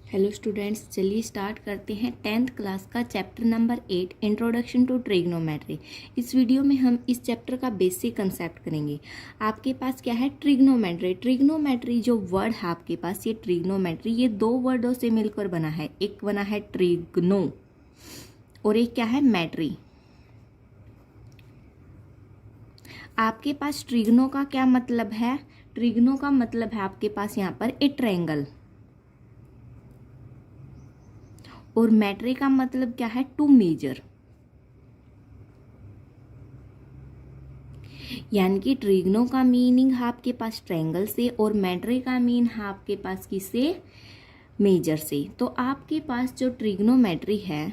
Hello students, चलिए start करते हैं 10th क्लास का chapter number 8 introduction to trigonometry. इस वीडियो में हम इस चैप्टर का बेसिक कंसेप्ट करेंगे। आपके पास क्या है? ट्रिग्नोमेट्री। ट्रिग्नोमेट्री जो वर्ड है आपके पास, ये ट्रिग्नोमेट्री, ये दो वर्डों से मिलकर बना है। एक बना है ट्रिग्नो और एक क्या है? मैट्री। आपके पास ट्रिग्नो का क्या मतलब है? ट्रिग्नो का मतलब है आपके पास यहाँ पर ए ट्रायंगल, और मैट्री का मतलब क्या है? To measure. यानी कि ट्रिग्नो का मीनिंग है आपके पास ट्रायंगल से, और मैट्री का मीन है आपके पास किससे? मेजर से। तो आपके पास जो ट्रिग्नोमेट्री है,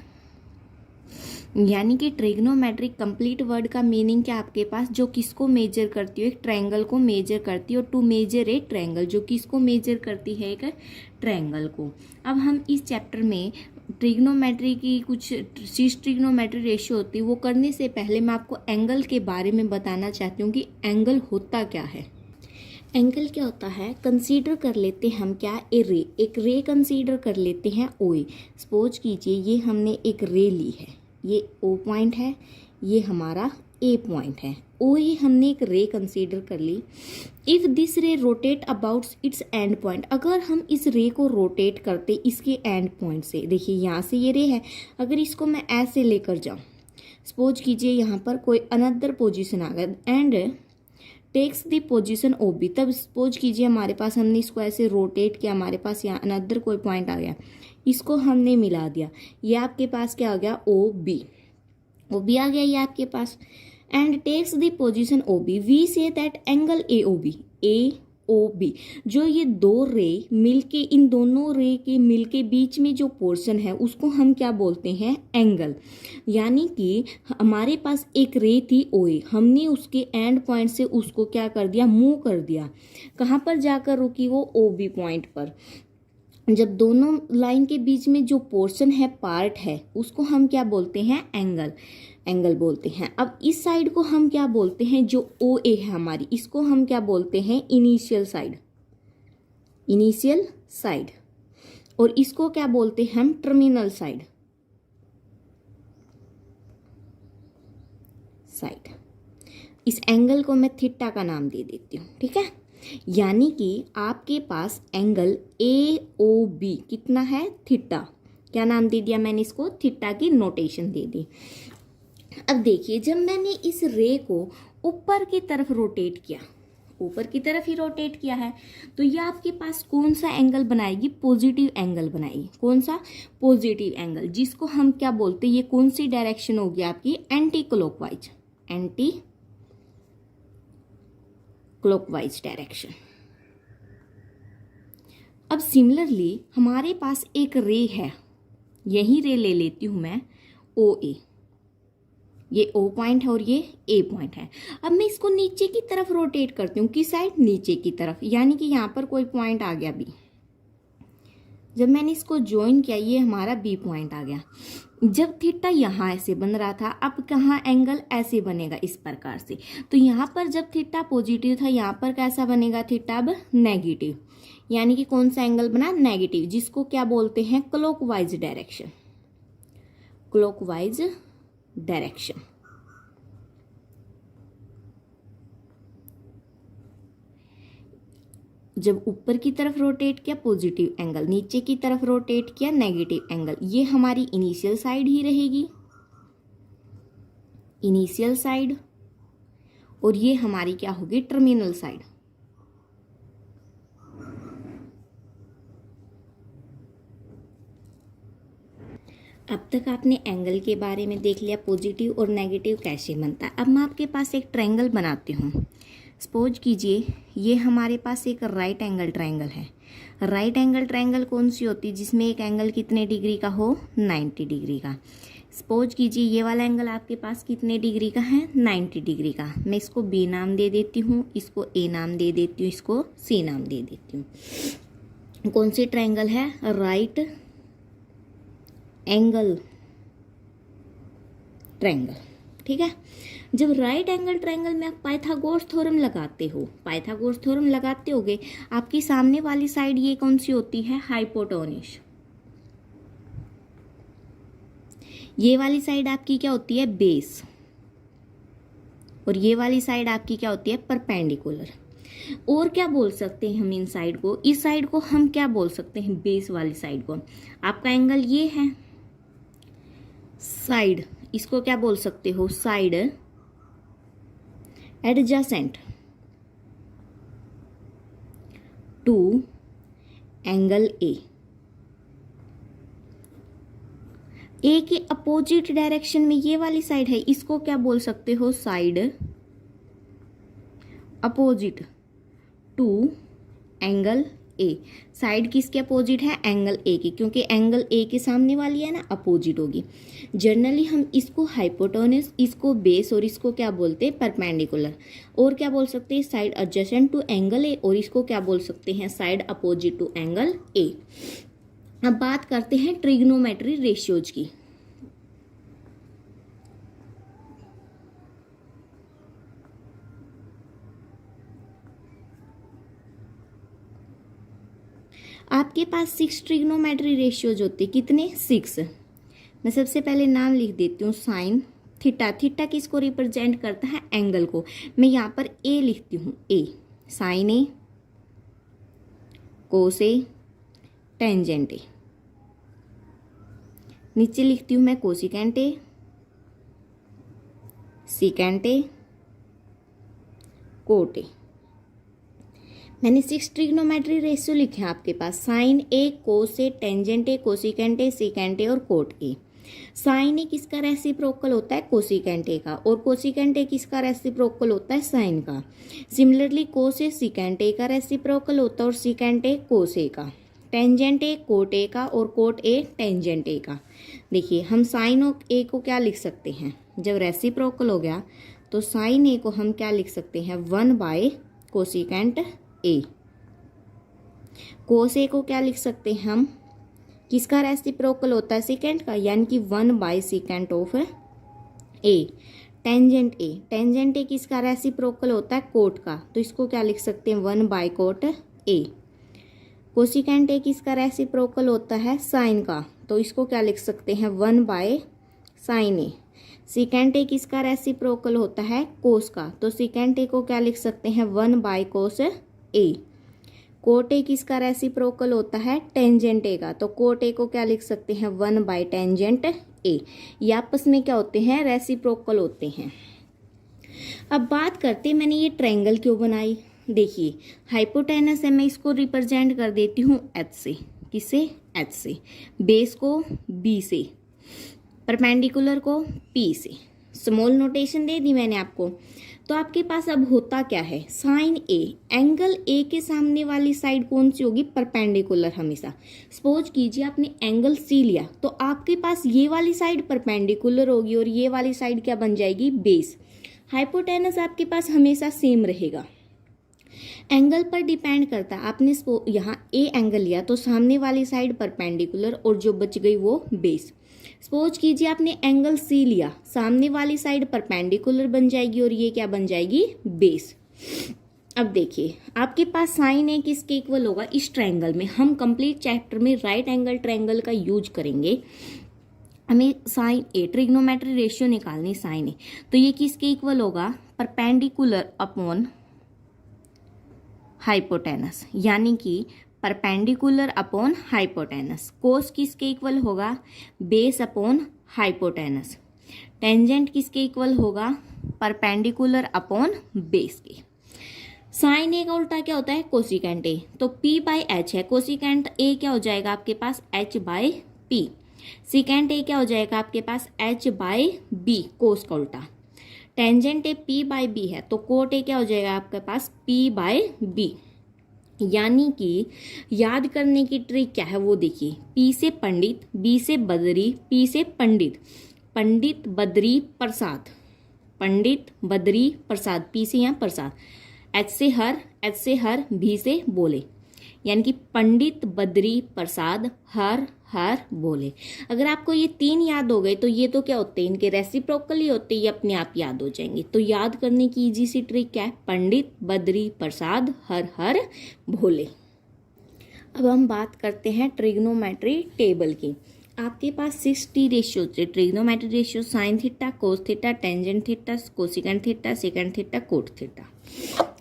यानी कि ट्रिग्नोमेट्री कंप्लीट वर्ड का मीनिंग क्या आपके पास? जो किसको मेजर करती है? एक ट्रायंगल को मेजर करती है। और टू मेजर ए ट्रायंगल, जो किसको मेजर करती है? एक ट्रायंगल को। अब हम इस चैप्टर में ट्रिग्नोमेट्री की कुछ सिस ट्रिग्नोमेट्री रेशियो होती है, वो करने से पहले मैं आपको एंगल के बारे में बताना चाहती हूँ कि एंगल होता क्या है। एंगल क्या होता है? कंसीडर कर लेते हैं हम क्या? ए रे। एक रे कंसीडर कर लेते हैं ओए। सपोज कीजिए ये हमने एक रे ली है, ये ओ पॉइंट है, ये हमारा ए पॉइंट है। ओ ए हमने एक रे कंसीडर कर ली। इफ दिस रे rotate about it's and point, अगर हम इस रे को रोटेट करते इसके एंड पॉइंट से, देखिए यहाँ से ये रे है, अगर इसको मैं ऐसे लेकर जाऊँ, सपोज कीजिए यहाँ पर कोई अनदर पोजिशन आ गया and takes the position O B, तब सपोज कीजिए हमारे पास, हमने इसको ऐसे रोटेट किया, हमारे पास यहाँ अनदर कोई पॉइंट आ गया, इसको हमने मिला दिया, ये आपके पास क्या आ गया? O B. ओ बी आ गया ये आपके पास। And takes the position O B, we say that angle A O B, A O B, जो ये दो रे मिलके, इन दोनों रे के मिलके बीच में जो पोर्शन है उसको हम क्या बोलते हैं? एंगल। यानी कि हमारे पास एक रे थी ओ ए, हमने उसके एंड पॉइंट से उसको क्या कर दिया? मूव कर दिया। कहाँ पर जाकर रुकी? वो ओ बी पॉइंट पर। जब दोनों लाइन के बीच में जो पोर्शन है, पार्ट है, उसको हम क्या बोलते हैं? एंगल। एंगल बोलते हैं। अब इस साइड को हम क्या बोलते हैं? जो ओ ए है हमारी, इसको हम क्या बोलते हैं? Initial side. Initial side. और इसको क्या बोलते हैं हम? Terminal side. साइड। इस एंगल को मैं थीटा का नाम दे देती हूँ, ठीक है। यानी कि आपके पास एंगल ए ओ बी कितना है? थीटा। क्या नाम दे दिया मैंने इसको? थीटा की नोटेशन दे दी। अब देखिए, जब मैंने इस रे को ऊपर की तरफ रोटेट किया, ऊपर की तरफ ही रोटेट किया है, तो ये आपके पास कौन सा एंगल बनाएगी? पॉजिटिव एंगल बनाएगी। कौन सा? पॉजिटिव एंगल, जिसको हम क्या बोलते हैं? ये कौन सी डायरेक्शन होगी आपकी? Anti clockwise. Anti clockwise direction. अब सिमिलरली हमारे पास एक रे है, यही रे ले लेती हूं मैं, ओ ए। ये ओ पॉइंट है और ये ए पॉइंट है। अब मैं इसको नीचे की तरफ रोटेट करती हूँ। किस साइड? नीचे की तरफ। यानी कि यहाँ पर कोई पॉइंट आ गया बी। जब मैंने इसको ज्वाइन किया, ये हमारा बी पॉइंट आ गया। जब थीटा यहाँ ऐसे बन रहा था, अब कहाँ एंगल ऐसे बनेगा? इस प्रकार से। तो यहाँ पर जब थीटा पॉजिटिव था, यहाँ पर कैसा बनेगा थीटा? अब नेगेटिव। यानी कि कौन सा एंगल बना? नेगेटिव, जिसको क्या बोलते हैं? Clockwise direction. Clockwise direction. जब ऊपर की तरफ रोटेट किया, पॉजिटिव एंगल, नीचे की तरफ रोटेट किया, नेगेटिव एंगल। ये हमारी इनिशियल साइड ही रहेगी, इनिशियल साइड। और ये हमारी क्या होगी? Terminal side. अब तक आपने एंगल के बारे में देख लिया, पॉजिटिव और नेगेटिव कैसे बनता है। अब मैं आपके पास एक ट्रायंगल बनाती हूँ। सपोज कीजिए ये हमारे पास एक राइट एंगल ट्रायंगल है। राइट एंगल ट्रायंगल कौन सी होती है? जिसमें एक एंगल कितने डिग्री का हो? 90 डिग्री का। सपोज कीजिए ये वाला एंगल आपके पास कितने डिग्री का है? 90 डिग्री का। मैं इसको बी नाम दे देती हूँ, इसको ए नाम दे देती हूँ, इसको सी नाम दे देती हूँ। कौन सी ट्रायंगल है? राइट एंगल ट्रायंगल, ठीक है। जब राइट एंगल ट्रायंगल में आप पाइथागोरस थ्योरम लगाते हो, पाइथागोरस थ्योरम लगाते होगे, आपकी सामने वाली साइड ये कौन सी होती है? हाइपोटेन्यूस। ये वाली साइड आपकी क्या होती है, बेस, और ये वाली साइड आपकी क्या होती है, परपेंडिकुलर। और क्या बोल सकते हैं हम इन साइड को, इस साइड को हम क्या बोल सकते हैं, बेस वाली साइड को। आपका एंगल ये है, साइड, इसको क्या बोल सकते हो, side adjacent to angle A के अपोजिट डायरेक्शन में ये वाली साइड है, इसको क्या बोल सकते हो, side opposite to angle A. साइड किसके अपोजिट है, एंगल ए की, क्योंकि एंगल ए के सामने वाली है ना, अपोजिट होगी। जनरली हम इसको हाइपोटेन्यूज, इसको बेस और इसको क्या बोलते हैं, परपेंडिकुलर। और क्या बोल सकते हैं, side adjacent to angle A, और इसको क्या बोल सकते हैं, side opposite to angle A. अब बात करते हैं ट्रिग्नोमेट्री रेशियोज की। आपके पास 6 ट्रिग्नोमेट्री रेशियोज होते, कितने, 6। मैं सबसे पहले नाम लिख देती हूँ, साइन थीटा। थीटा किसको रिप्रेजेंट करता है, एंगल को। मैं यहाँ पर ए लिखती हूँ, ए sign A, cos A, tangent ए। नीचे लिखती हूँ मैं cosecant A, secant A, cot A. मैंने 6 ट्रिग्नोमेट्री रेशियो लिखे हैं आपके पास, sine A, cos A, tangent A, cosecant A, secant A और कोट ए। साइन ए किसका रेसिप्रोकल होता है, कोसिकेंट ए का, और कोसिकेंट ए किसका रेसिप्रोकल होता है, साइन का। सिमिलरली कोस ए सीकेंट ए का रेसिप्रोकल होता है और सीकेंट ए कोस ए का। टेंजेंट ए कोट ए का और कोट ए टेंजेंट ए का। देखिए हम साइन ए को क्या लिख सकते हैं, जब रेसिप्रोकल हो गया तो साइन ए को हम क्या लिख सकते हैं, 1 कोसिकेंट ए। कोस ए को क्या लिख सकते हैं हम, किसका रेसिप्रोकल होता है, सेकेंड का, यानी कि 1 सेकेंड ऑफ ए। टेंजेंट ए किसका रेसिप्रोकल होता है, कोट का, तो इसको क्या लिख सकते हैं, 1 कोट ए। कोसिकेंट ए किसका रेसिप्रोकल होता है, साइन का, तो इसको क्या लिख सकते हैं, 1 साइन ए। सीकेंट ए किसका रेसिप्रोकल होता है, कोस का, तो सीकेंट ए को क्या लिख सकते हैं, 1 कोस ए। कोट ए किसका रेसिप्रोकल होता है, टेंजेंट ए का, तो कोट ए को क्या लिख सकते हैं, 1 टेंजेंट ए। ये आपस में क्या होते हैं, रेसिप्रोकल होते हैं। अब बात करते हैं मैंने ये ट्रायंगल क्यों बनाई। देखिए हाइपोटेनस है, मैं इसको रिप्रेजेंट कर देती हूँ एच से, किसे, एच से, बेस को बी से, परपेंडिकुलर को पी से। स्मॉल नोटेशन दे दी मैंने आपको। तो आपके पास अब होता क्या है, साइन ए, एंगल ए के सामने वाली साइड कौन सी होगी, परपेंडिकुलर हमेशा। सपोज कीजिए आपने एंगल सी लिया, तो आपके पास ये वाली साइड परपेंडिकुलर होगी और ये वाली साइड क्या बन जाएगी, बेस। हाइपोटेनस आपके पास हमेशा सेम रहेगा, एंगल पर डिपेंड करता है। आपने यहाँ ए एंगल लिया तो सामने वाली साइड परपेंडिकुलर और जो बच गई वो बेस। सपोज कीजिए आपने एंगल सी लिया, सामने वाली साइड परपेंडिकुलर बन जाएगी और ये क्या बन जाएगी, बेस। अब देखिए आपके पास साइन ए किसके इक्वल होगा, इस ट्रायंगल में हम कंप्लीट चैप्टर में राइट एंगल ट्रायंगल का यूज करेंगे। हमें साइन ए ट्रिग्नोमेट्री रेशियो निकालनी, साइन ए, तो ये किसके इक्वल होगा, परपेंडिकुलर अपॉन हाइपोटेनस, यानी कि परपेंडिकुलर अपॉन हाइपोटेनस। कोस किसके इक्वल होगा, बेस अपॉन हाइपोटेनस। टेंजेंट किसके इक्वल होगा, परपेंडिकुलर अपॉन बेस के। साइन ए का उल्टा क्या होता है, कोसिकेंट ए, तो P बाई एच है, कोसिकेंट ए क्या हो जाएगा आपके पास, H by P. Secant A क्या हो जाएगा आपके पास, H बाई बी, कोस का उल्टा। Tangent A P by B है, तो कोट ए क्या हो जाएगा आपके पास, P बाई बी। यानी कि याद करने की ट्रिक क्या है वो देखिए, P से पंडित, B से बदरी, P से पंडित, पंडित बदरी प्रसाद, पंडित बदरी प्रसाद, P से यहाँ प्रसाद, H से हर, B से बोले, यानी कि पंडित बदरी प्रसाद हर हर बोले। अगर आपको ये 3 याद हो गए तो ये तो क्या होते हैं, इनके रेसिप्रोकल ही होते हैं, ये अपने आप याद हो जाएंगे। तो याद करने की इजी सी ट्रिक क्या है, पंडित बदरी प्रसाद हर हर भोले। अब हम बात करते हैं ट्रिग्नोमेट्री टेबल की। आपके पास 6 रेशियो थे, trigonometric ratio, sine theta, cos theta, tangent theta, cosecant theta, secant theta, cot theta.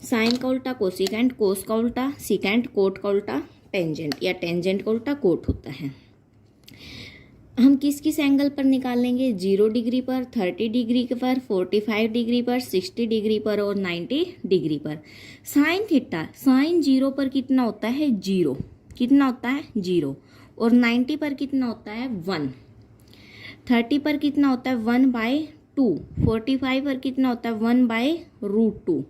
Sine का उल्टा कोसिकेंट, कोस का उल्टा सिकेंट, कोट का उल्टा टेंजेंट, या टेंजेंट का उल्टा कोट होता है। हम किस किस एंगल पर निकालेंगे? 0 डिग्री पर, 30 डिग्री पर, 45 डिग्री पर, 60 डिग्री पर और 90 डिग्री पर। साइन थीटा, साइन 0 पर कितना होता है? 0। कितना होता है? 0। और 90 पर कितना होता है? 1। 30 पर कितना होता है? 1/2। 45 पर कितना होता है? 1/√2।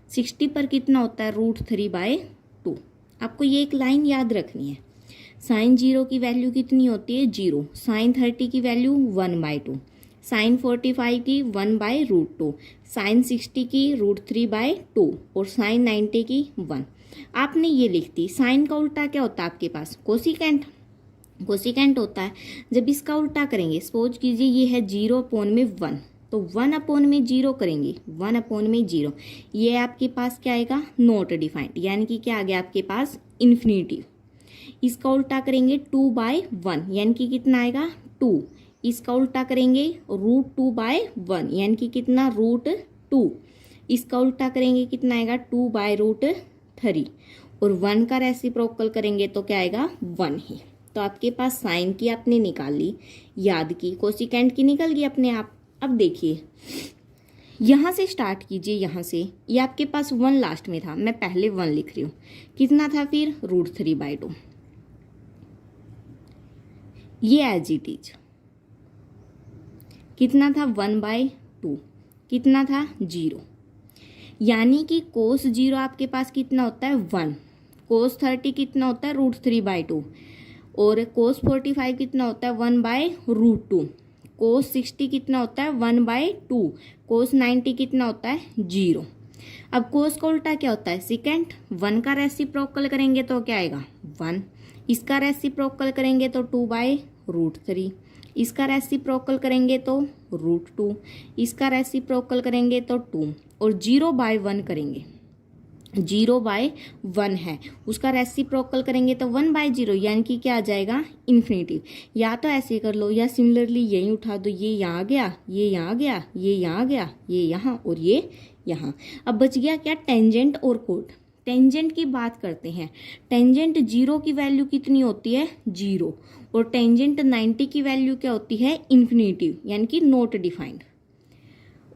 60 पर कितना होता है? √3/2। आपको ये एक लाइन याद रखनी है। साइन 0 की वैल्यू कितनी होती है? 0। साइन 30 की वैल्यू 1/2। साइन 45 की 1/√2। साइन 60 की √3/2 और साइन 90 की 1। आपने ये लिख दी। साइन का उल्टा क्या होता है आपके पास? कोसिकेंट। कोसिकेंट होता है। जब इसका उल्टा करेंगे, सपोज कीजिए ये है 0/1, तो 1/0 करेंगे, 1/0। ये आपके पास क्या आएगा? नॉट डिफाइंड, यानी कि क्या आ गया आपके पास? इन्फिनिटिव। इसका उल्टा करेंगे 2/1, यानी कि कितना आएगा? 2। इसका उल्टा करेंगे √2/1, यानी कि कितना? √2। इसका उल्टा करेंगे कितना आएगा? 2/√3। और 1 का रेसिप्रोकल करेंगे तो क्या आएगा? 1 ही। तो आपके पास साइन की आपने निकाल ली, याद की, कोसिकेंट की निकल गई अपने आप। अब देखिए यहाँ से स्टार्ट कीजिए, यहाँ से। ये आपके पास 1 लास्ट में था, मैं पहले 1 लिख रही हूँ। कितना था फिर? √3/2। ये एज इट इज कितना था? 1/2। कितना था? 0। यानी कि कोस 0 आपके पास कितना होता है? 1। कोस 30 कितना होता है? √3/2। और कोस 45 कितना होता है? 1/√2। कोस 60 कितना होता है? 1/2। कोस 90 कितना होता है? 0। अब कोस का उल्टा क्या होता है? सिकेंट। 1 का रेसिप्रोकल करेंगे तो क्या आएगा? 1। इसका रेसिप्रोकल करेंगे तो 2/√3। इसका रेसिप्रोकल करेंगे तो √2। इसका रेसिप्रोकल करेंगे तो 2। और 0/1 करेंगे, 0/1 है, उसका रेसिप्रोकल करेंगे तो 1/0, यानी कि क्या आ जाएगा? इन्फिनिटिव। या तो ऐसे कर लो, या सिमिलरली यहीं उठा दो। ये यहाँ गया, ये यहाँ गया, ये यहाँ गया, ये यहाँ और ये यहाँ। अब बच गया क्या? टेंजेंट और कोट। टेंजेंट की बात करते हैं। टेंजेंट 0 की वैल्यू कितनी होती है? 0। और टेंजेंट 90 की वैल्यू क्या होती है? इन्फिनिटिव, यानी कि नॉट डिफाइंड।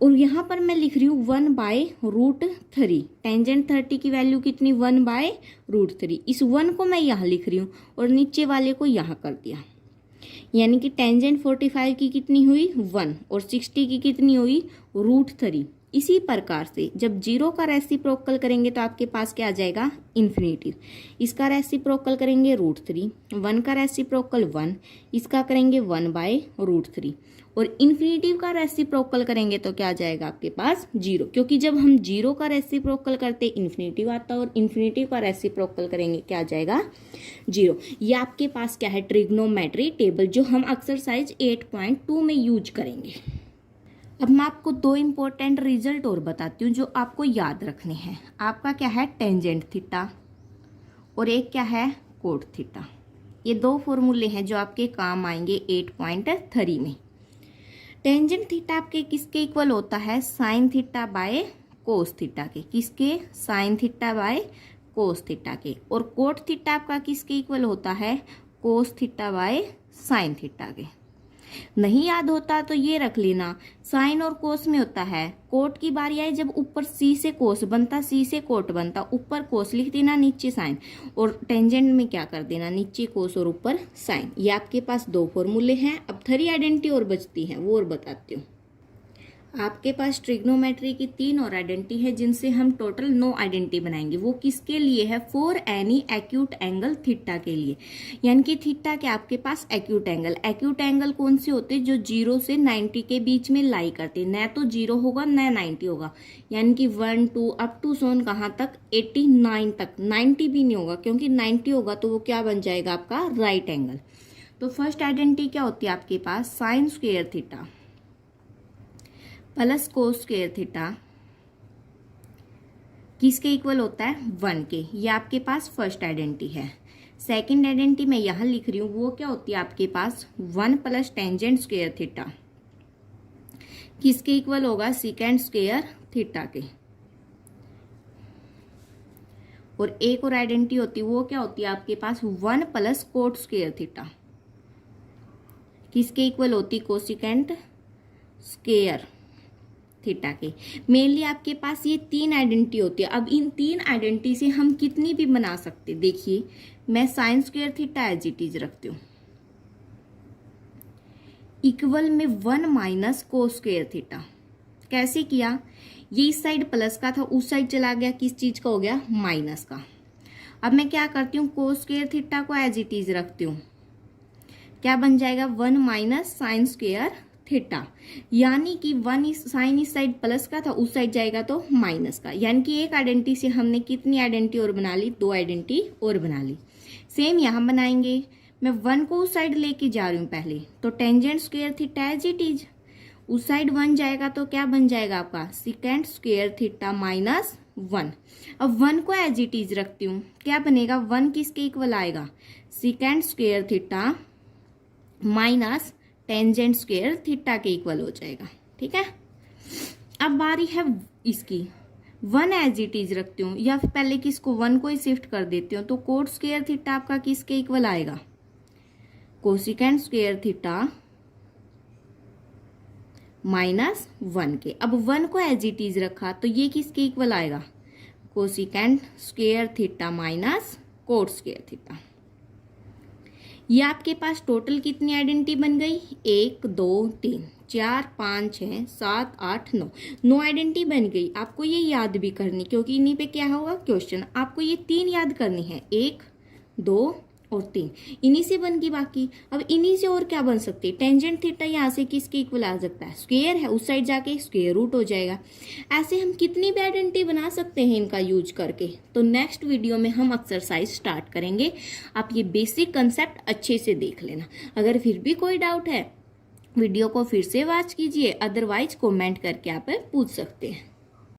और यहाँ पर मैं लिख रही हूँ 1/√3। टेंजेंट 30 की वैल्यू कितनी? 1/√3। इस 1 को मैं यहाँ लिख रही हूँ और नीचे वाले को यहाँ कर दिया। यानी कि टेंजेंट 45 की कितनी हुई? 1। और 60 की कितनी हुई? √3। इसी प्रकार से जब 0 का रेसिप्रोकल करेंगे तो आपके पास क्या आ जाएगा? इन्फिनिटिव। इसका रेसिप्रोकल करेंगे √3। 1 का रेसिप्रोकल 1। इसका करेंगे 1/√3। और इन्फिनिटिव का रेसिप्रोकल करेंगे तो क्या आ जाएगा आपके पास? 0, क्योंकि जब हम 0 का रेसिप्रोकल करते इन्फिनिटिव आता है, और इन्फिनिटिव का रेसिप्रोकल करेंगे क्या आ जाएगा? 0। ये आपके पास क्या है? ट्रिग्नोमेट्री टेबल, जो हम एक्सरसाइज 8.2 में यूज करेंगे। अब मैं आपको 2 इंपॉर्टेंट रिजल्ट और बताती हूँ जो आपको याद रखने हैं। आपका क्या है? टेंजेंट थीटा, और एक क्या है? Cot theta. ये 2 फॉर्मूले हैं जो आपके काम आएंगे 8.3 में। टेंजेंट थीटा आपके किसके इक्वल होता है? Sine theta by cos theta के। किसके? Sine theta by cos theta के। और कोट थीटा आपका किसके इक्वल होता है? Cos theta by sine theta के। नहीं याद होता तो ये रख लेना, साइन और कोस में होता है। कोट की बारी आई जब ऊपर सी से कोस बनता, सी से कोट बनता, ऊपर कोस लिख देना, नीचे साइन। और टेंजेंट में क्या कर देना? नीचे कोस और ऊपर साइन। ये आपके पास 2 फॉर्मूले हैं। अब 3 आइडेंटिटी और बचती हैं, वो और बताती हूँ। आपके पास ट्रिग्नोमेट्री की 3 और आइडेंटिटी है, जिनसे हम टोटल 9 आइडेंटिटी बनाएंगे। वो किसके लिए है? For any acute angle theta के लिए। यानी कि थीटा के आपके पास एक्यूट एंगल। एक्यूट एंगल कौन से होते हैं? जो 0 से 90 के बीच में लाई करते हैं। न तो 0 होगा न 90 होगा, यानी कि 1 2 अप टू सोन कहाँ तक? 89 तक। 90 भी नहीं होगा, क्योंकि 90 होगा तो वो क्या बन जाएगा आपका? Right angle. तो फर्स्ट आइडेंटिटी क्या होती है आपके पास? Sine square theta plus cos square theta किसके इक्वल होता है? 1 के। ये आपके पास फर्स्ट आइडेंटिटी है। सेकंड आइडेंटिटी मैं यहाँ लिख रही हूँ, वो क्या होती है आपके पास 1 प्लस टेंजेंट स्क्वायर थीटा, किसके इक्वल होगा, सीकेंड स्क्वायर थीटा के। और एक और आइडेंटिटी होती है, वो क्या होती है आपके पास 1 प्लस कोट स्क्वायर थीटा, किसके इक्वल होती, कोसिकेंट स्क्वायर थीटा के। मेनली आपके पास ये 3 आइडेंटिटी होती है। अब इन 3 आइडेंटिटी से हम कितनी भी बना सकते, देखिए मैं sine square theta as it is रखती हूँ, इक्वल में 1 माइनस कोस स्क्वायर थीटा। कैसे किया, ये इस साइड प्लस का था, उस साइड चला गया, किस चीज का हो गया, माइनस का। अब मैं क्या करती हूँ, कोस स्क्वायर थीटा को एज इट इज रखती हूँ, क्या बन जाएगा 1 माइनस साइन स्क्वायर थीटा, यानी कि 1 साइन इस साइड प्लस का था, उस साइड जाएगा तो माइनस का। यानी कि एक आइडेंटिटी से हमने कितनी आइडेंटिटी और बना ली, 2 आइडेंटिटी और बना ली। सेम यहां बनाएंगे, मैं 1 को उस साइड लेके जा रही हूँ पहले, तो tangent square theta as it is, उस साइड 1 जाएगा तो क्या बन जाएगा आपका, सीकेंड स्क्वायर थीटा माइनस 1। अब 1 को एज इट इज रखती हूँ, क्या बनेगा, 1 किसके इक्वल आएगा, secant square theta minus tangent square theta के इक्वल हो जाएगा। ठीक है, अब बारी है इसकी, 1 एज इट इज रखती हूँ, या फिर पहले किसको 1 को ही शिफ्ट कर देती हूँ, तो कोट स्क्वायर थीटा आपका किसके इक्वल आएगा, कोसिकेंड स्क्वायर थीटा माइनस 1 के। अब 1 को एज इट इज रखा तो ये किसके इक्वल आएगा, cosecant square theta minus cot square theta. ये आपके पास टोटल कितनी आइडेंटिटी बन गई, 1 2 3 4 5 6 7 8 9 आइडेंटिटी बन गई। आपको ये याद भी करनी, क्योंकि इन्हीं पे क्या होगा क्वेश्चन, आपको ये 3 याद करनी है, 1 2 और 3, इन्हीं से बन गई बाकी। अब इन्हीं से और क्या बन सकती है, टेंजेंट थीटा यहाँ से किसके इक्वल आ सकता है, स्क्वायर है, उस साइड जाके स्क्वायर रूट हो जाएगा। ऐसे हम कितनी भी आइडेंटिटी बना सकते हैं इनका यूज करके। तो नेक्स्ट वीडियो में हम एक्सरसाइज स्टार्ट करेंगे, आप ये बेसिक कंसेप्ट अच्छे से देख लेना। अगर फिर भी कोई डाउट है वीडियो को फिर से वॉच कीजिए, अदरवाइज कमेंट करके आप पूछ सकते हैं।